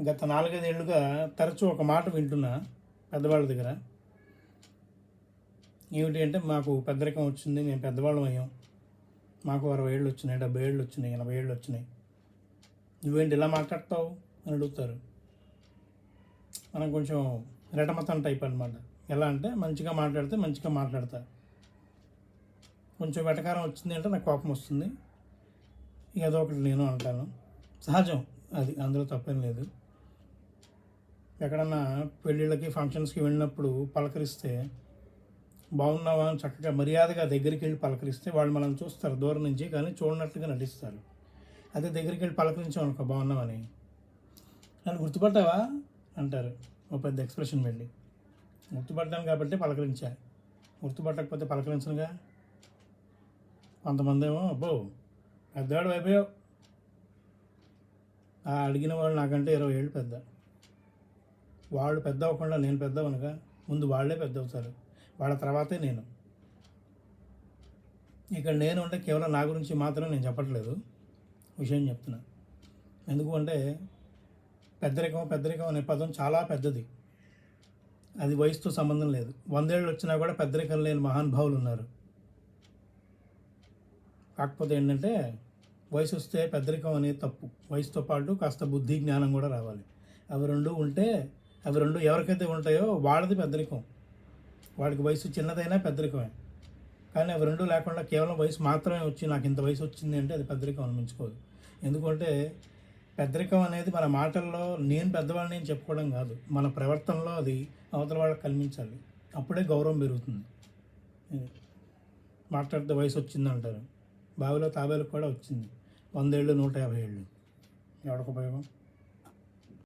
గత 4-5 ఏళ్ళుగా తరచూ ఒక మాట వింటున్నా పెద్దవాళ్ళ దగ్గర. ఏమిటి అంటే, మాకు పెద్దరికం వచ్చింది, మేము పెద్దవాళ్ళం అయ్యాం, మాకు 60 ఏళ్ళు వచ్చినాయి, 70 ఏళ్ళు వచ్చినాయి, 80 ఏళ్ళు వచ్చినాయి, నువ్వేంటి ఇలా మాట్లాడతావు అని అడుగుతారు. మనం కొంచెం రెటమతం టైప్ అనమాట. ఎలా అంటే, మంచిగా మాట్లాడితే మంచిగా మాట్లాడతా, కొంచెం వెటకారం వచ్చింది అంటే నాకు కోపం వస్తుంది, ఏదో ఒకటి నేను అంటాను. సహజం అది, అందులో తప్పేం లేదు. ఎక్కడన్నా పెళ్ళిళ్ళకి ఫంక్షన్స్కి వెళ్ళినప్పుడు పలకరిస్తే బాగున్నావా అని చక్కగా మర్యాదగా దగ్గరికి వెళ్ళి పలకరిస్తే వాళ్ళు మనం చూస్తారు దూరం నుంచి, కానీ చూడనట్టుగా నటిస్తారు. అదే దగ్గరికి వెళ్ళి పలకరించాం అనుకో, బాగున్నావని, నన్ను గుర్తుపట్టావా అంటారు ఒక పెద్ద ఎక్స్ప్రెషన్ వెళ్ళి. గుర్తుపడ్డాను కాబట్టి పలకరించా, గుర్తుపట్టకపోతే పలకరించనుగా. కొంతమంది ఏమో అబ్బో పెద్దవాడు అయిపోయావు, ఆ అడిగిన వాళ్ళు నాకంటే 20 ఏళ్ళు పెద్ద. వాళ్ళు పెద్ద అవ్వకుండా నేను పెద్ద అవనుగా, ముందు వాళ్ళే పెద్ద అవుతారు, వాళ్ళ తర్వాతే నేను. ఇక్కడ నేను అంటే కేవలం నా గురించి మాత్రం నేను చెప్పట్లేదు, విషయం చెప్తున్నా. ఎందుకు అంటే, పెద్దరికం అనే పదం చాలా పెద్దది. అది వయసుతో సంబంధం లేదు. 100 ఏళ్ళు వచ్చినా కూడా పెద్దరికం లేని మహానుభావులు ఉన్నారు. కాకపోతే ఏంటంటే, వయసు వస్తే పెద్దరికం అనేది తప్పు. వయసుతో పాటు కాస్త బుద్ధి జ్ఞానం కూడా రావాలి. అవి రెండు ఉంటే, అవి రెండు ఎవరికైతే ఉంటాయో వాళ్ళది పెద్దరికం. వాడికి వయసు చిన్నదైనా పెద్దరికమే. కానీ అవి రెండు లేకుండా కేవలం వయసు మాత్రమే వచ్చి నాకు ఇంత వయసు వచ్చింది అంటే అది పెద్దరికం అనిపించుకోదు. ఎందుకంటే పెద్దరికం అనేది మన మాటల్లో నేను పెద్దవాడిని అని చెప్పుకోవడం కాదు, మన ప్రవర్తనలో అది అవతల వాళ్ళకి కనిపించాలి. అప్పుడే గౌరవం పెరుగుతుంది. మాట్లాడితే వయసు వచ్చింది అంటారు, బావిలో తాబేలకు కూడా వచ్చింది 100 ఏళ్ళు 150 ఏళ్ళు, ఎవరికి ఉపయోగం?